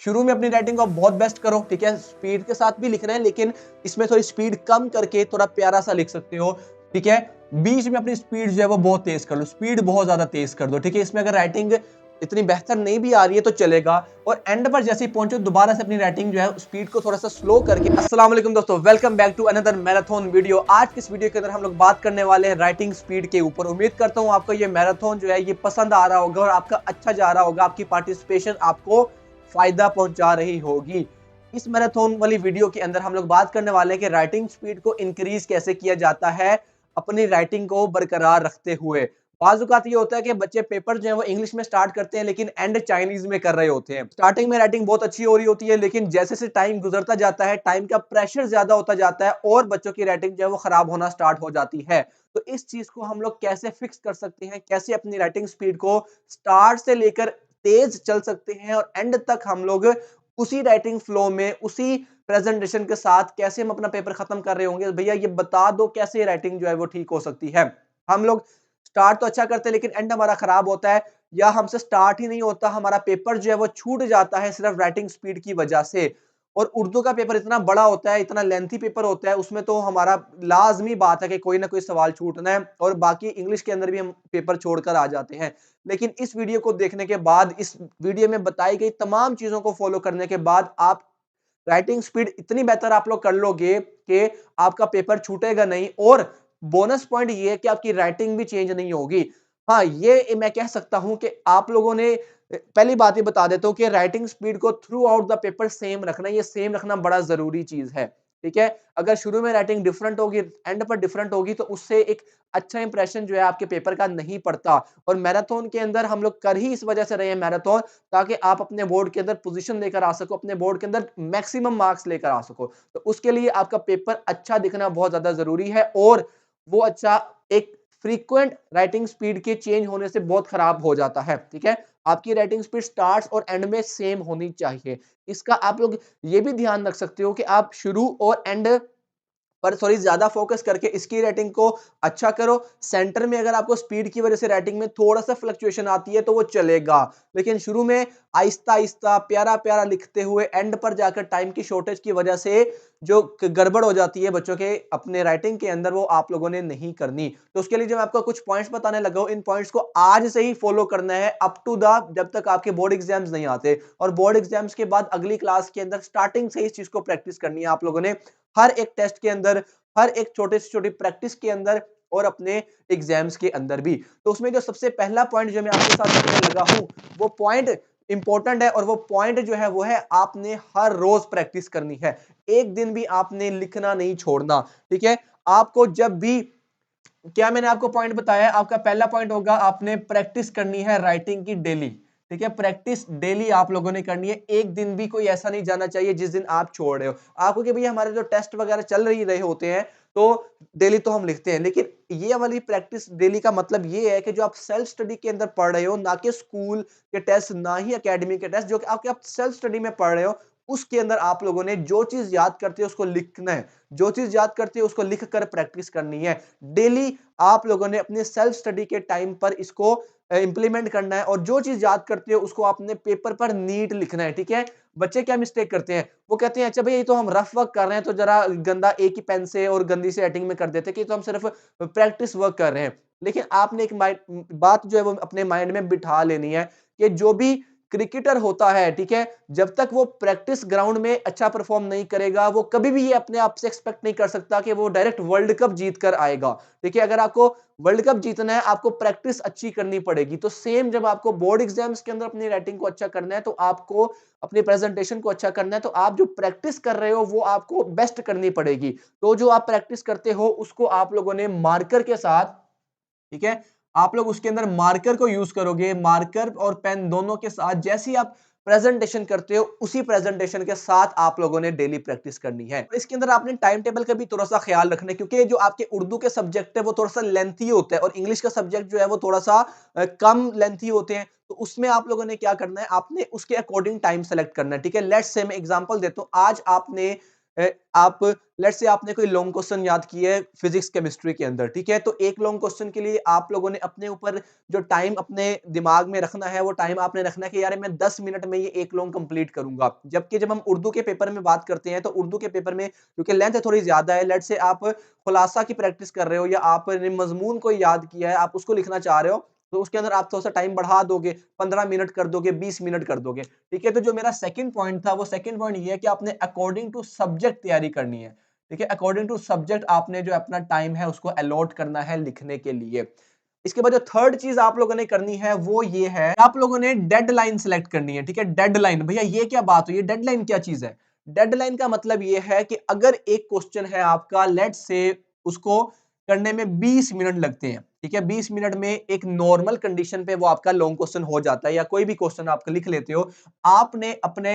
शुरू में अपनी राइटिंग को बहुत बेस्ट करो, ठीक है, स्पीड के साथ भी लिखना है लेकिन इसमें थोड़ी स्पीड कम करके थोड़ा प्यारा सा लिख सकते हो, ठीक है। बीच में अपनी स्पीड जो है वो बहुत तेज कर लो, स्पीड बहुत ज्यादा तेज कर दो, ठीक है। इसमें अगर राइटिंग इतनी बेहतर नहीं भी आ रही है तो चलेगा, और एंड पर जैसे ही पहुंचो दोबारा से अपनी राइटिंग जो है स्पीड को थोड़ा सा स्लो करके। अस्सलाम वालेकुम दोस्तों, welcome back to another marathon video. आज की इस वीडियो के अंदर हम लोग बात करने वाले हैं राइटिंग स्पीड के ऊपर। उम्मीद करता हूं आपको ये मैराथन जो है ये पसंद आ रहा होगा और आपका अच्छा जा रहा होगा, आपकी पार्टिसिपेशन आपको फायदा पहुंचा रही होगी। इस मैराथन वाली वीडियो के अंदर हम लोग बात करने वाले हैं कि राइटिंग स्पीड को इंक्रीज कैसे किया जाता है अपनी राइटिंग को बरकरार रखते हुए। बाज़ औक़ात ये होता है कि बच्चे पेपर जो है वो इंग्लिश में स्टार्ट करते हैं लेकिन एंड चाइनीज में कर रहे होते हैं। स्टार्टिंग में राइटिंग बहुत अच्छी हो रही होती है लेकिन जैसे जैसे टाइम गुजरता जाता है, टाइम का प्रेशर ज्यादा होता जाता है और बच्चों की राइटिंग जो है वो खराब होना स्टार्ट हो जाती है। तो इस चीज को हम लोग कैसे फिक्स कर सकते हैं, कैसे अपनी राइटिंग स्पीड को स्टार्ट से लेकर तेज चल सकते हैं और एंड तक हम लोग उसी राइटिंग फ्लो में, उसी प्रेजेंटेशन के साथ कैसे हम अपना पेपर खत्म कर रहे होंगे। भैया ये बता दो कैसे राइटिंग जो है वो ठीक हो सकती है। हम लोग स्टार्ट तो अच्छा करते हैं लेकिन एंड हमारा खराब होता है, या हमसे स्टार्ट ही नहीं होता, हमारा पेपर जो है वो छूट जाता है सिर्फ राइटिंग स्पीड की वजह से। और उर्दू का पेपर इतना बड़ा होता है, इतना लेंथी पेपर होता है, उसमें तो हमारा लाजमी बात है कि कोई ना कोई सवाल छूटना है, और बाकी इंग्लिश के अंदर भी हम पेपर छोड़कर आ जाते हैं। लेकिन इस वीडियो को देखने के बाद, इस वीडियो में बताई गई तमाम चीजों को फॉलो करने के बाद आप राइटिंग स्पीड इतनी बेहतर आप लोग कर लोगे कि आपका पेपर छूटेगा नहीं, और बोनस पॉइंट ये है कि आपकी राइटिंग भी चेंज नहीं होगी। हाँ, ये मैं कह सकता हूं कि आप लोगों ने, पहली बात ये बता देता हूं कि राइटिंग स्पीड को through out the paper same रखना, ये सेम रखना बड़ा जरूरी चीज है, ठीक है। अगर शुरू में राइटिंग डिफरेंट होगी, एंड पर डिफरेंट होगी, तो उससे एक अच्छा इंप्रेशन जो है आपके पेपर का नहीं पड़ता। और मैराथन के अंदर हम लोग कर ही इस वजह से रहे हैं मैराथन, ताकि आप अपने बोर्ड के अंदर पोजीशन लेकर आ सको, अपने बोर्ड के अंदर मैक्सिमम मार्क्स लेकर आ सको। तो उसके लिए आपका पेपर अच्छा दिखना बहुत ज्यादा जरूरी है, और वो अच्छा एक फ्रीक्वेंट राइटिंग स्पीड के चेंज होने से बहुत खराब हो जाता है, ठीक है। आपकी राइटिंग स्पीड स्टार्ट और एंड में सेम होनी चाहिए। इसका आप लोग ये भी ध्यान रख सकते हो कि आप शुरू और एंड पर थोड़ी ज्यादा फोकस करके इसकी राइटिंग को अच्छा करो। सेंटर में अगर आपको स्पीड की वजह से राइटिंग में थोड़ा सा फ्लक्चुएशन आती है तो वो चलेगा, लेकिन शुरू में आहिस्ता आहिस्ता प्यारा प्यारा लिखते हुए एंड पर जाकर टाइम की शॉर्टेज की वजह से जो गड़बड़ हो जाती है बच्चों के अपने राइटिंग के अंदर, वो आप लोगों ने नहीं करनी। तो उसके लिए जो मैं आपको कुछ पॉइंट्स बताने लगा हूं, इन पॉइंट्स को आज से ही फॉलो करना है अप टू द, जब तक आपके बोर्ड एग्जाम्स नहीं आते। और बोर्ड एग्जाम्स के बाद अगली क्लास के अंदर स्टार्टिंग से इस चीज को प्रैक्टिस करनी है आप लोगों ने, हर एक टेस्ट के अंदर, हर एक छोटे से छोटी प्रैक्टिस के अंदर, और अपने एग्जाम्स के अंदर भी। तो उसमें जो सबसे पहला पॉइंट जो मैं आपके साथ रखने लगा हूं, वो पॉइंट इंपॉर्टेंट है, और वो पॉइंट जो है वो है आपने हर रोज प्रैक्टिस करनी है। एक दिन भी आपने लिखना नहीं छोड़ना, ठीक है। आपको जब भी, क्या मैंने आपको पॉइंट बताया, आपका पहला पॉइंट होगा आपने प्रैक्टिस करनी है राइटिंग की डेली, ठीक है। प्रैक्टिस डेली आप लोगों ने करनी है, एक दिन भी कोई ऐसा नहीं जाना चाहिए जिस दिन आप छोड़ रहे हो। आपको कि भैया हमारे जो टेस्ट वगैरह चल रही रहे होते हैं तो डेली तो हम लिखते हैं, लेकिन ये वाली प्रैक्टिस डेली का मतलब ये है कि जो आप सेल्फ स्टडी के अंदर पढ़ रहे हो, ना कि स्कूल के टेस्ट, ना ही एकेडमी के टेस्ट, जो कि आपके आप सेल्फ स्टडी में पढ़ रहे हो, उसके अंदर आप लोगों ने जो चीज याद करते हो उसको लिखना है, जो चीज याद करते हो उसको लिख कर प्रैक्टिस करनी है डेली। आप लोगों ने अपने सेल्फ स्टडी के टाइम पर इसको इंप्लीमेंट करना है, और जो चीज याद करते हो उसको आपने पेपर पर नीट लिखना है, ठीक है। बच्चे क्या मिस्टेक करते हैं, वो कहते हैं अच्छा भैया ये तो हम रफ वर्क कर रहे हैं, तो जरा गंदा एक ही पेन से और गंदी सी राइटिंग में कर देते हैं कि तो हम सिर्फ प्रैक्टिस वर्क कर रहे हैं। लेकिन आपने एक बात जो है वो अपने माइंड में बिठा लेनी है कि जो भी क्रिकेटर होता है, ठीक है, जब तक वो प्रैक्टिस ग्राउंड में अच्छा परफॉर्म नहीं करेगा, वो कभी भी ये अपने आप से एक्सपेक्ट नहीं कर सकता कि वो डायरेक्ट वर्ल्ड कप जीत कर आएगा। देखिए, अगर आपको वर्ल्ड कप जीतना है, आपको प्रैक्टिस अच्छी करनी पड़ेगी। तो सेम जब आपको बोर्ड एग्जाम्स के अंदर अपनी राइटिंग को अच्छा करना है, तो आपको अपनी प्रेजेंटेशन को अच्छा करना है, तो आप जो प्रैक्टिस कर रहे हो वो आपको बेस्ट करनी पड़ेगी। तो जो आप प्रैक्टिस करते हो उसको आप लोगों ने मार्कर के साथ, ठीक है, आप लोग उसके अंदर मार्कर को यूज करोगे, मार्कर और पेन दोनों के साथ जैसे ही आप प्रेजेंटेशन करते हो उसी प्रेजेंटेशन के साथ आप लोगों ने डेली प्रैक्टिस करनी है। और इसके अंदर आपने टाइम टेबल का भी थोड़ा सा ख्याल रखना है, क्योंकि जो आपके उर्दू के सब्जेक्ट है वो थोड़ा सा लेंथी होता है, और इंग्लिश का सब्जेक्ट जो है वो थोड़ा सा कम लेंथी होते हैं। तो उसमें आप लोगों ने क्या करना है, आपने उसके अकॉर्डिंग टाइम सेलेक्ट करना है, ठीक है। लेट्स से मैं एग्जांपल देता हूं, आज आपने आप लेट्स से आपने कोई लॉन्ग क्वेश्चन याद किया है फिजिक्स केमिस्ट्री के अंदर, ठीक है? तो एक लॉन्ग क्वेश्चन के लिए आप लोगों ने अपने ऊपर जो टाइम अपने दिमाग में रखना है, वो टाइम आपने रखना है कि यार मैं 10 मिनट में ये एक लॉन्ग कंप्लीट करूंगा। जबकि जब हम उर्दू के पेपर में बात करते हैं, तो उर्दू के पेपर में क्योंकि लेंथ थोड़ी ज्यादा है, लेट्स से आप खुलासा की प्रैक्टिस कर रहे हो या आपने मजमून को याद किया है, आप उसको लिखना चाह रहे हो, तो उसके अंदर आप थोड़ा सा टाइम बढ़ा दोगे, 15 मिनट कर दोगे, 20 मिनट कर दोगे, ठीक है? तो जो मेरा सेकंड पॉइंट था, वो सेकंड पॉइंट ये है कि आपने अकॉर्डिंग टू सब्जेक्ट तैयारी करनी है, ठीक है? अकॉर्डिंग टू सब्जेक्ट आपने जो अपना टाइम है उसको अलॉट करना है लिखने के लिए। इसके बाद जो थर्ड चीज आप लोगों ने करनी है वो ये है, आप लोगों ने डेडलाइन सेलेक्ट करनी है, ठीक है? डेडलाइन, भैया ये क्या बात हुई? ये डेडलाइन क्या चीज है? डेडलाइन का मतलब ये है कि अगर एक क्वेश्चन है आपका, लेट्स से उसको करने में 20 मिनट लगते हैं, ठीक है? 20 मिनट में एक नॉर्मल कंडीशन पे वो आपका लॉन्ग क्वेश्चन हो जाता है, या कोई भी क्वेश्चन आप लिख लेते हो। आपने अपने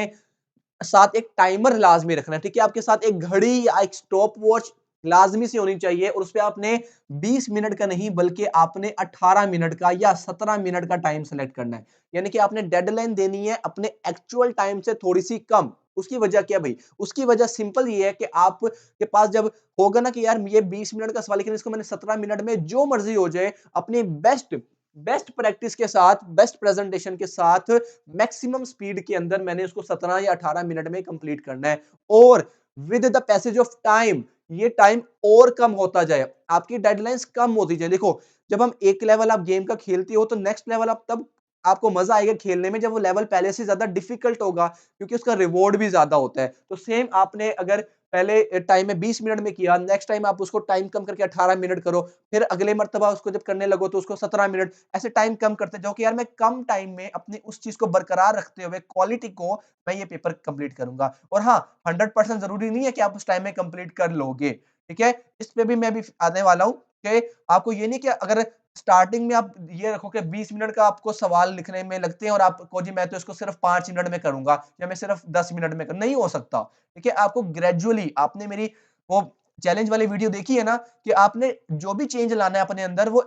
साथ एक टाइमर लाजमी रखना है, ठीक है? आपके साथ एक घड़ी या एक स्टॉप वॉच लाजमी सी होनी चाहिए, और उसपे आपने 20 मिनट का नहीं बल्कि आपने 18 मिनट का या 17 मिनट का टाइम सेलेक्ट करना है। यानी कि आपने डेडलाइन देनी है अपने एक्चुअल टाइम से थोड़ी सी कम। उसकी वजह क्या भाई? उसकी वजह सिंपल ये है कि आपके पास जब होगा ना कि यार ये 20 मिनट का सवाल, लेकिन इसको मैंने 17 मिनट में जो मर्जी हो जाए, अपनी बेस्ट बेस्ट प्रैक्टिस के साथ, बेस्ट प्रेजेंटेशन के साथ, मैक्सिमम स्पीड के अंदर मैंने उसको 17 या 18 मिनट में कंप्लीट करना है। और with the passage of time, ये टाइम और कम होता जाए, आपकी डेडलाइंस कम होती जाए। देखो, जब हम एक लेवल आप गेम का खेलते हो, तो नेक्स्ट लेवल आप तब आपको मजा आएगा खेलने में जब वो लेवल पहले से ज्यादा डिफिकल्ट होगा, क्योंकि उसका रिवॉर्ड भी ज्यादा होता है। तो सेम आपने अगर पहले टाइम में 20 मिनट में किया, नेक्स्ट टाइम आप उसको टाइम कम करके 18 मिनट करो, फिर अगले मर्तबा उसको जब करने लगो तो उसको 17 मिनट, ऐसे टाइम कम करते जाओ कि यार मैं कम टाइम में अपनी उस चीज को बरकरार रखते हुए क्वालिटी को मैं ये पेपर कंप्लीट करूंगा। और हाँ, 100% जरूरी नहीं है कि आप उस टाइम में कंप्लीट कर लोगे, ठीक है? इस पे भी मैं भी आने वाला हूँ कि आपको ये नहीं कि अगर स्टार्टिंग में आप ये रखो कि 20 मिनट का आपको सवाल लिखने में लगते हैं और आपको जी मैं तो इसको सिर्फ 5 मिनट में करूंगा या मैं सिर्फ 10 मिनट में नहीं हो सकता, ठीक है? आपको ग्रेजुअली, आपने मेरी वो चैलेंज वाली वीडियो देखी है ना, कि आपने जो भी चेंज लाना है अपने अंदर, वो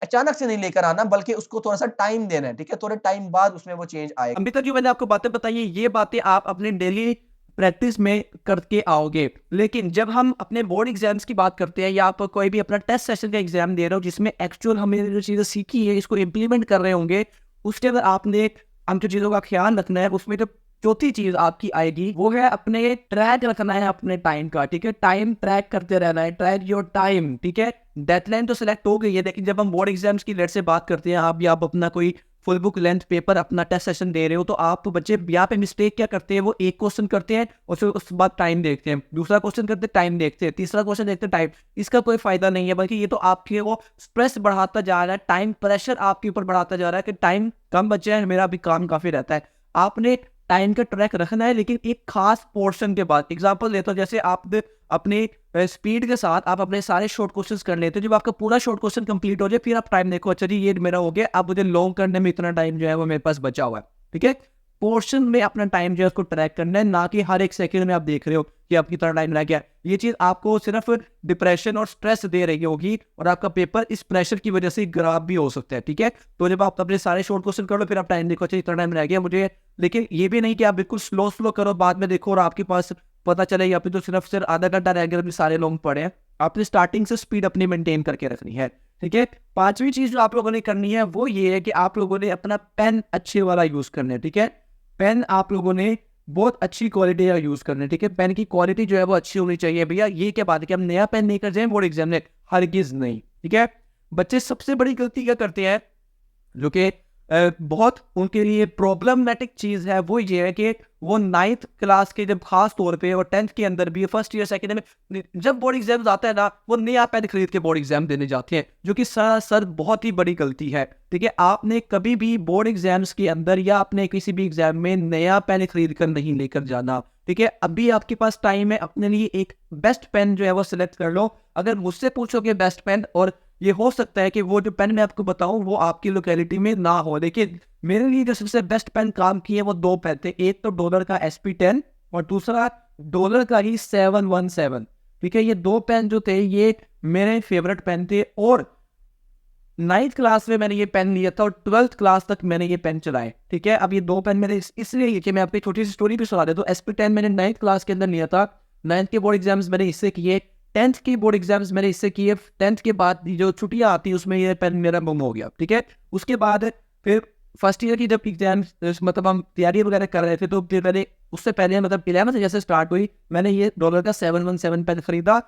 अचानक से नहीं लेकर आना, बल्कि उसको थोड़ा सा टाइम देना है, ठीक है? थोड़े टाइम बाद उसमें वो चेंज आएगा। अभी तक जो मैंने आपको बातें बताई है, ये बातें आप अपने डेली प्रैक्टिस में करके आओगे। लेकिन जब हम अपने बोर्ड एग्जाम्स की बात करते हैं या आप कोई भी अपना टेस्ट सेशन का एग्जाम दे रहे हो जिसमें एक्चुअल हमने जो चीज़ें सीखी है इसको इम्प्लीमेंट कर रहे होंगे, उसके अंदर आपने हम जो चीज़ों का ख्याल रखना है, उसमें जो चौथी चीज़ आपकी आएगी वो है अपने ट्रैक रखना है अपने टाइम का, ठीक है? टाइम ट्रैक करते रहना है, ट्रैक योर टाइम, ठीक है? डेडलाइन तो सिलेक्ट हो गई है, लेकिन जब हम बोर्ड एग्जाम्स की लेट से बात करते हैं, आप अपना कोई फुल बुक लेंथ पेपर अपना टेस्ट सेशन दे रहे हो, तो आप बच्चे यहाँ पे मिस्टेक क्या करते हैं, वो एक क्वेश्चन करते हैं और फिर उसके बाद टाइम देखते हैं, दूसरा क्वेश्चन करते हैं टाइम देखते हैं, तीसरा क्वेश्चन देखते हैं टाइम। इसका कोई फायदा नहीं है, बल्कि ये तो आपके वो स्ट्रेस बढ़ाता जा रहा है, टाइम प्रेशर आपके ऊपर बढ़ाता जा रहा है कि टाइम कम बचे है, मेरा भी काम काफी रहता है। आपने टाइम का ट्रैक रखना है, लेकिन एक खास पोर्शन के बाद। एग्जाम्पल देता हूँ, जैसे आप अपने स्पीड के साथ आप अपने सारे शॉर्ट क्वेश्चंस कर लेते हो, जब आपका पूरा शॉर्ट क्वेश्चन कंप्लीट हो जाए फिर आप टाइम देखो, अच्छा जी ये मेरा हो गया, अब मुझे लॉन्ग करने में इतना टाइम जो है वो मेरे पास बचा हुआ है, ठीक है? पोर्शन में अपना टाइम जो है उसको ट्रैक करना है, ना कि हर एक सेकंड में आप देख रहे हो कि अब कितना टाइम लग गया। ये चीज आपको सिर्फ डिप्रेशन और स्ट्रेस दे रही होगी और आपका पेपर इस प्रेशर की वजह से खराब भी हो सकता है, ठीक है? तो जब आप अपने सारे शॉर्ट क्वेश्चन कर लो फिर आप टाइम देखो, अच्छा इतना टाइम रह गया मुझे। लेकिन ये भी नहीं कि आप बिल्कुल स्लो स्लो करो, बाद में देखो और आपके पास पता चले यहाँ पे तो सिर्फ आधा घंटा रह गया, सारे लॉन्ग पड़े हैं। आपने स्टार्टिंग से स्पीड अपनी मेंटेन करके रखनी है, ठीक है? पांचवी चीज जो आप लोगों ने करनी है वो ये है कि आप लोगों ने अपना पेन अच्छे वाला यूज करना है, ठीक है? पेन आप लोगों ने बहुत अच्छी क्वालिटी का यूज करना है, ठीक है? पेन की क्वालिटी जो है वो अच्छी होनी चाहिए। भैया ये क्या बात है कि हम नया पेन लेकर जाए बोर्ड एग्जाम में? हरगिज नहीं, ठीक है? बच्चे सबसे बड़ी गलती क्या करते हैं, जो कि बहुत उनके लिए प्रॉब्लमेटिक चीज है, वो ये है कि वो 9th क्लास के जब खास तौर पे और 10th के अंदर भी फर्स्ट ईयर सेकेंड में जब बोर्ड एग्जाम आता है ना, वो नया पेन खरीद के बोर्ड एग्जाम देने जाते हैं, जो कि सर बहुत ही बड़ी गलती है, ठीक है? आपने कभी भी बोर्ड एग्जाम्स के अंदर या अपने किसी भी एग्जाम में नया पेन खरीद कर नहीं लेकर जाना, ठीक है? अभी आपके पास टाइम है, अपने लिए एक बेस्ट पेन जो है वो सिलेक्ट कर लो। अगर मुझसे पूछोगे बेस्ट पेन, और ये हो सकता है कि वो जो पेन मैं आपको बताऊं वो आपकी लोकेलिटी में ना हो, लेकिन मेरे लिए जो सबसे बेस्ट पेन काम किए वो दो पेन थे। एक तो डॉलर का SP10 और दूसरा डॉलर का ही 717, ठीक है? ये दो पेन जो थे ये मेरे फेवरेट पेन थे, और 9th क्लास में मैंने ये पेन लिया था और 12th क्लास तक मैंने ये पेन चलाए, ठीक है? अब ये दो पेन मैंने इसलिए कि मैं आपको छोटी सी स्टोरी भी सुना देता हूँ। SP10 मैंने 9th क्लास के अंदर लिया था, 9th के बोर्ड एग्जाम्स मैंने इससे किए, 10th के बोर्ड एग्जाम्स मैंने इससे किए, 10th के बाद जो छुट्टियां आती उसमें ये पेन मेरा गुम हो गया, ठीक है। उसके बाद फिर फर्स्ट ईयर की जब एग्जाम मतलब हम तैयारी वगैरह कर रहे थे, तो फिर मैंने उससे पहले मतलब 11th जैसे स्टार्ट हुई, मैंने ये डॉलर का 717 पेन खरीदा।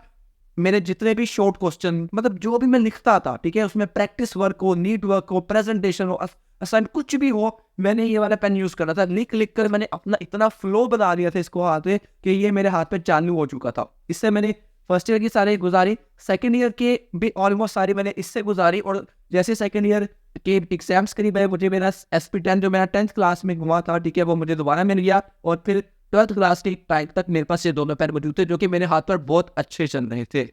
मेरे जितने भी शॉर्ट क्वेश्चन मतलब जो भी मैं लिखता था, ठीक है, उसमें प्रैक्टिस वर्क हो, नीट वर्क हो, प्रेजेंटेशन हो, असाइन कुछ भी हो, मैंने ये वाला पेन यूज करना था। लिख लिख कर मैंने अपना इतना फ्लो बना लिया था इसको हाथ में कि ये मेरे हाथ पे चालू हो चुका था। इससे मैंने फर्स्ट ईयर की सारी गुजारी, सेकंड ईयर के भी ऑलमोस्ट सारी मैंने इससे गुजारी। और जैसे सेकंड ईयर के एग्जाम्स करीब है, मुझे मेरा SP10 जो मेरा 10th क्लास में हुआ था, ठीक है, वो मुझे दोबारा मिल गया। और फिर 12th क्लास के टाइम तक मेरे पास ये दोनों पेन मौजूद थे, जो कि मेरे हाथ पर बहुत अच्छे चल रहे थे।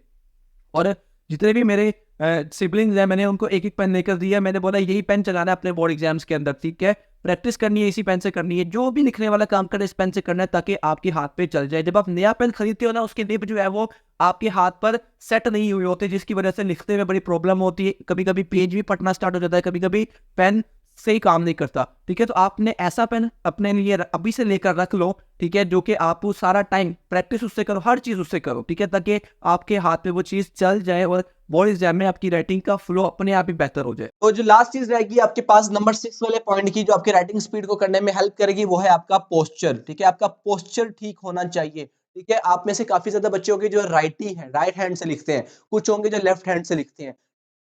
और जितने भी मेरे सिबलिंग्स हैं, मैंने उनको एक एक पेन लेकर दिया। मैंने बोला यही पेन चलाना है अपने बोर्ड एग्जाम्स के अंदर, ठीक है, प्रैक्टिस करनी है इसी पेन से करनी है, जो भी लिखने वाला काम करे इस पेन से करना है, ताकि आपके हाथ पे चल जाए। जब आप नया पेन खरीदते हो ना, उसके निब जो है वो आपके हाथ पर सेट नहीं हुए होते, जिसकी वजह से लिखते में बड़ी प्रॉब्लम होती है। कभी कभी पेज भी फटना स्टार्ट हो जाता है, कभी कभी पेन सही काम नहीं करता, ठीक है। तो आपने ऐसा पेन अपने लिए अभी से लेकर रख लो, ठीक है, जो कि आप सारा टाइम प्रैक्टिस उससे करो, हर चीज उससे करो, ठीक है, ताकि आपके हाथ में वो चीज चल जाए और बोर्ड एग्जाम में आपकी राइटिंग का फ्लो अपने आप ही बेहतर हो जाए। तो जो लास्ट चीज रहेगी आपके पास नंबर 6 वाले पॉइंट की, जो आपके राइटिंग स्पीड को करने में हेल्प करेगी, वो है आपका पोस्चर, ठीक है। आपका पोस्चर ठीक होना चाहिए, ठीक है। आप में से काफी ज्यादा बच्चे होंगे जो राइटी है, राइट हैंड से लिखते हैं, कुछ होंगे जो लेफ्ट हैंड से लिखते हैं।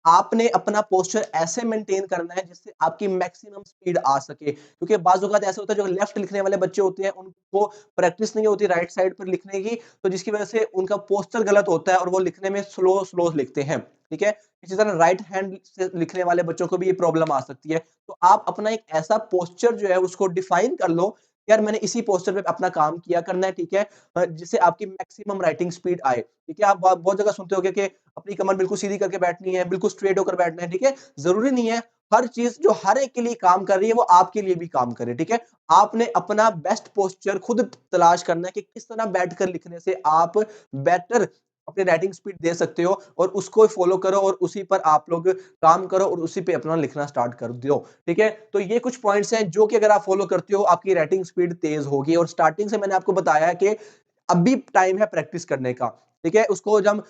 आपने अपना पोस्चर ऐसे मेंटेन करना है जिससे आपकी मैक्सिमम स्पीड आ सके, क्योंकि बाज़ औक़ात ऐसा होता है जो लेफ्ट लिखने वाले बच्चे होते हैं उनको प्रैक्टिस नहीं होती राइट साइड पर लिखने की, तो जिसकी वजह से उनका पोस्चर गलत होता है और वो लिखने में स्लो स्लो लिखते हैं, ठीक है। इसी तरह राइट हैंड से लिखने वाले बच्चों को भी ये प्रॉब्लम आ सकती है। तो आप अपना एक ऐसा पोस्चर जो है उसको डिफाइन कर लो, यार मैंने इसी पोस्चर पे अपना काम किया करना है, ठीक है, जिससे आपकी मैक्सिमम राइटिंग स्पीड आए, ठीक है। आप बहुत जगह सुनते होंगे कि अपनी कमर बिल्कुल सीधी करके बैठनी है, बिल्कुल स्ट्रेट होकर बैठना है, ठीक है। जरूरी नहीं है हर चीज जो हर एक के लिए काम कर रही है वो आपके लिए भी काम करे, ठीक है। आपने अपना बेस्ट पोस्चर खुद तलाश करना है कि किस तरह बैठकर लिखने से आप बेटर अपनी राइटिंग स्पीड दे सकते हो, और उसको फॉलो करो और उसी पर आप लोग काम करो और उसी पे अपना लिखना स्टार्ट कर दो, ठीक है। तो ये कुछ पॉइंट्स हैं जो कि अगर आप फॉलो करते हो आपकी राइटिंग स्पीड तेज होगी। और स्टार्टिंग से मैंने आपको बताया है कि अभी टाइम है प्रैक्टिस करने का, ठीक है। उसको जब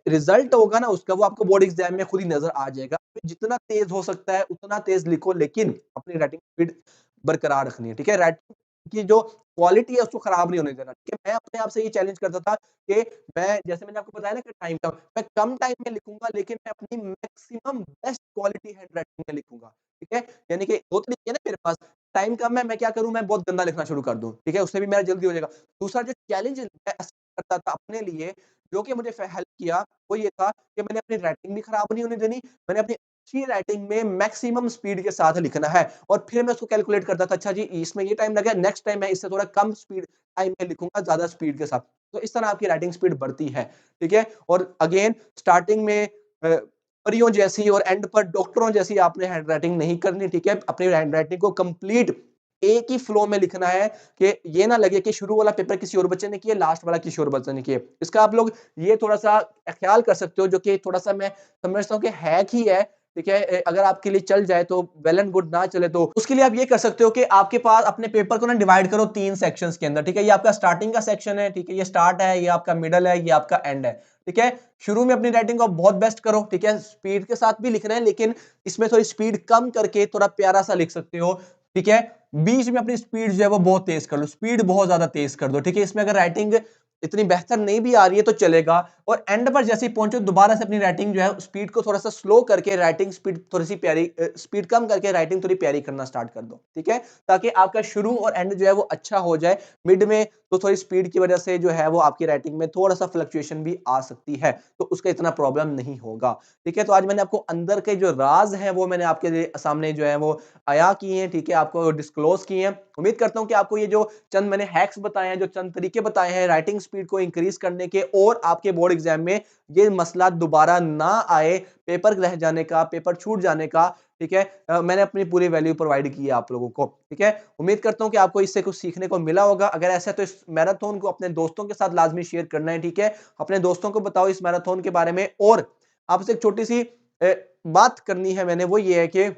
रिजल्ट होगा ना उसका, वो आपको बोर्ड एग्जाम में खुद ही नजर आ जाएगा। जितना तेज हो सकता है उतना तेज लिखो, लेकिन अपनी राइटिंग स्पीड बरकरार रखनी है, ठीक है। राइटिंग की जो क्वालिटी है उसको खराब नहीं होने देना, ठीक है। मैं अपने आप से ये चैलेंज करता था कि मैं, जैसे मैंने आपको बताया ना कि टाइम कम, मैं कम टाइम में लिखूंगा लेकिन मैं अपनी maximum best quality hand writing में लिखूंगा, ठीक है। यानी कि दो तरीके ना मेरे पास, टाइम कम है, मैं क्या करूं, मैं बहुत गंदा लिखना शुरू कर दूं, ठीक है, उससे भी मेरा जल्दी हो जाएगा। दूसरा जो चैलेंज मैं करता था अपने लिए, जो कि मुझे हेल्प किया, वो ये था कि मैंने अपनी राइटिंग भी खराब नहीं होने देनी, मैंने अपनी अच्छी राइटिंग में मैक्सिमम स्पीड के साथ लिखना है। और फिर मैं उसको कैलकुलेट करता था, अच्छा जी इसमें ये टाइम लगा, नेक्स्ट टाइम मैं इससे थोड़ा कम स्पीड टाइम में लिखूंगा, ज्यादा स्पीड के साथ। तो इस तरह आपकी राइटिंग स्पीड बढ़ती है, ठीक है। और अगेन स्टार्टिंग में परियों जैसी और एंड पर डॉक्टरों जैसी आपने हैंड राइटिंग नहीं करनी, ठीक है। अपनी हैंड राइटिंग को कंप्लीट एक ही फ्लो में लिखना है, कि ये ना लगे कि शुरू वाला पेपर किसी और बच्चे ने किया, लास्ट वाला किसी और बच्चे ने किया। इसका आप लोग ये थोड़ा-सा ख्याल कर सकते हो, जो कि थोड़ा-सा मैं समझता हूँ कि हैक ही है, ठीक है। अगर आपके लिए चल जाए तो वेल एंड गुड, ना चले तो उसके लिए आप ये कर सकते हो कि आपके पास अपने पेपर को ना डिवाइड करो 3 सेक्शंस के अंदर, ठीक है। ये आपका स्टार्टिंग का सेक्शन है, ठीक है, ये स्टार्ट है, ये आपका मिडल है, ये आपका एंड है, ठीक है। शुरू में अपनी राइटिंग को बहुत बेस्ट करो, ठीक है, स्पीड के साथ भी लिखना है, लेकिन इसमें थोड़ी स्पीड कम करके थोड़ा प्यारा सा लिख सकते हो, ठीक है। बीच में अपनी स्पीड जो है वो बहुत तेज कर लो, स्पीड बहुत ज्यादा तेज कर दो, ठीक है। इसमें अगर राइटिंग इतनी बेहतर नहीं भी आ रही है तो चलेगा। और एंड पर जैसे ही पहुंचो दोबारा से अपनी राइटिंग जो है स्पीड को थोड़ा सा स्लो करके, राइटिंग स्पीड थोड़ी सी प्यारी, स्पीड कम करके राइटिंग थोड़ी प्यारी करना स्टार्ट कर दो, ठीक है, ताकि आपका शुरू और एंड जो है वो अच्छा हो जाए। मिड में तो थोड़ी स्पीड की वजह से जो है वो आपकी राइटिंग में थोड़ा सा फ्लक्चुएशन भी आ सकती है, तो उसका इतना प्रॉब्लम नहीं होगा, ठीक है। तो आज मैंने आपको अंदर के जो राज हैं वो मैंने आपके सामने जो है वो आया किए हैं, ठीक है, आपको डिस्क्लोज किए हैं। उम्मीद करता हूं कि आपको ये जो चंद मैंने हैक्स बताए हैं, जो चंद तरीके बताए हैं राइटिंग स्पीड को इंक्रीज करने के, और आपके बोर्ड एग्जाम में ये मसला दोबारा ना आए, पेपर रह जाने का, पेपर छूट जाने का, ठीक है, मैंने अपनी पूरी वैल्यू प्रोवाइड की है आप लोगों को, ठीक है। उम्मीद करता हूं कि आपको इससे कुछ सीखने को मिला होगा। अगर ऐसा है तो इस मैराथन को अपने दोस्तों के साथ लाजमी शेयर करना है, ठीक है। अपने दोस्तों को बताओ इस मैराथन के बारे में। और आपसे एक छोटी सी बात करनी है मैंने, वो ये है कि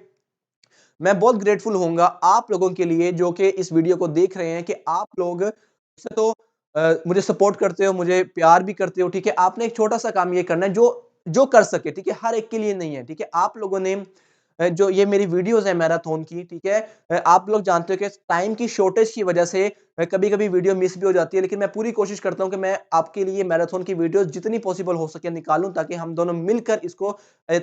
मैं बहुत ग्रेटफुल होऊंगा आप लोगों के लिए जो कि इस वीडियो को देख रहे हैं, कि आप लोग, तो मुझे सपोर्ट करते हो, मुझे प्यार भी करते हो, ठीक है। आपने एक छोटा-सा काम ये करना है जो जो कर सके, ठीक है। हर एक के लिए नहीं है, ठीक है। आप लोगों ने जो ये मेरी वीडियोज़ है मैराथन की, ठीक है। आप लोग जानते हो कि टाइम की शॉर्टेज की वजह से कभी-कभी वीडियो मिस भी हो जाती है, लेकिन मैं पूरी कोशिश करता हूँ कि मैं आपके लिए मैराथन की वीडियोज़ जितनी पॉसिबल हो सके निकालूँ, ताकि हम दोनों मिलकर इसको अ,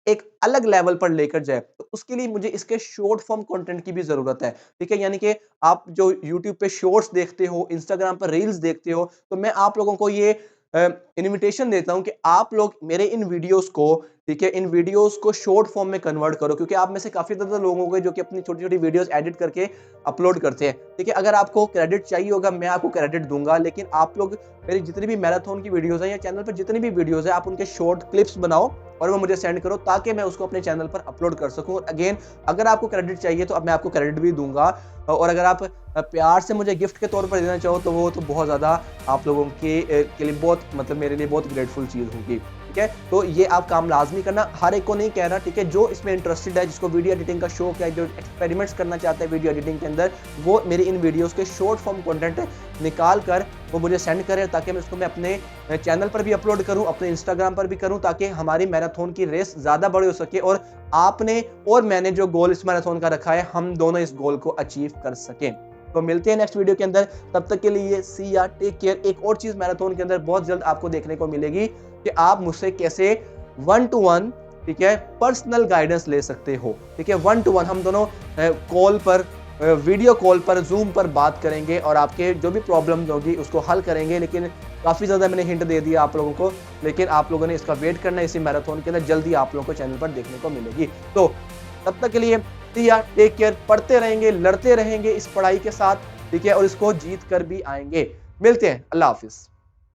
एक अलग लेवल पर लेकर जाए। तो उसके लिए मुझे इसके शॉर्ट फॉर्म कंटेंट की भी ज़रूरत है, ठीक है? यानी कि आप जो यूट्यूब पे शॉर्ट्स देखते हो, इंस्टाग्राम पर रील्स देखते हो, तो मैं आप लोगों को ये इन्विटेशन देता हूँ कि आप लोग मेरे इन वीडियोज़ को, ठीक है? इन वीडियोज़ को शॉर्ट फॉर्म में कन्वर्ट करो, क्योंकि आप में से काफ़ी ज़्यादा लोग होंगे जो कि अपनी छोटी-छोटी वीडियोज़ एडिट करके अपलोड करते हैं, ठीक है? अगर आपको क्रेडिट चाहिए होगा, मैं आपको क्रेडिट दूँगा, लेकिन आप लोग मेरी जितनी भी मैराथन की वीडियोज़ हैं या चैनल पर जितनी भी वीडियोज़ हैं, आप उनके शॉर्ट क्लिप्स बनाओ और वो मुझे सेंड करो, ताकि मैं उसको अपने चैनल पर अपलोड कर सकूँ। अगेन, अगर आपको क्रेडिट चाहिए तो अब मैं आपको क्रेडिट भी दूँगा, और अगर आप प्यार से मुझे गिफ्ट के तौर पर देना चाहो तो वो तो बहुत ज़्यादा आप लोगों के लिए बहुत, मतलब मेरे लिए बहुत ग्रेटफुल चीज़ होगी, ठीक है? तो ये आप काम लाज़मी करना, हर एक को नहीं कह रहा, ठीक है? जो इसमें इंटरेस्टेड है, जिसको वीडियो एडिटिंग का शौक है, जो एक्सपेरिमेंट्स करना चाहता है वीडियो एडिटिंग के अंदर, वो मेरी इन वीडियोज़ के शॉर्ट फॉर्म कंटेंट निकाल कर वो मुझे सेंड करे, ताकि मैं उसको मैं अपने चैनल पर भी अपलोड करूँ, अपने इंस्टाग्राम पर भी करूँ, ताकि हमारी मैराथन की रेस ज़्यादा बड़ी हो सके और आपने और मैंने जो गोल इस मैराथन का रखा है, हम दोनों इस गोल को अचीव कर सकें। तो मिलते हैं नेक्स्ट वीडियो के अंदर, तब तक के लिए सी या टेक केयर। एक और चीज़ मैराथन के अंदर बहुत जल्द आपको देखने को मिलेगी कि आप मुझसे कैसे 1 टू 1, ठीक है, पर्सनल गाइडेंस ले सकते हो, ठीक है। 1 टू 1 हम दोनों कॉल पर, वीडियो कॉल पर, ज़ूम पर बात करेंगे और आपके जो भी प्रॉब्लम्स होगी उसको हल करेंगे। लेकिन काफ़ी ज़्यादा मैंने हिंट दे दिया आप लोगों को, लेकिन आप लोगों ने इसका वेट करना है। इसी मैराथन के अंदर जल्दी आप लोगों को चैनल पर देखने को मिलेगी। तो तब तक के लिए सी या टेक केयर। पढ़ते रहेंगे, लड़ते रहेंगे इस पढ़ाई के साथ, ठीक है, और इसको जीत कर भी आएंगे। मिलते हैं, अल्लाह हाफिज़।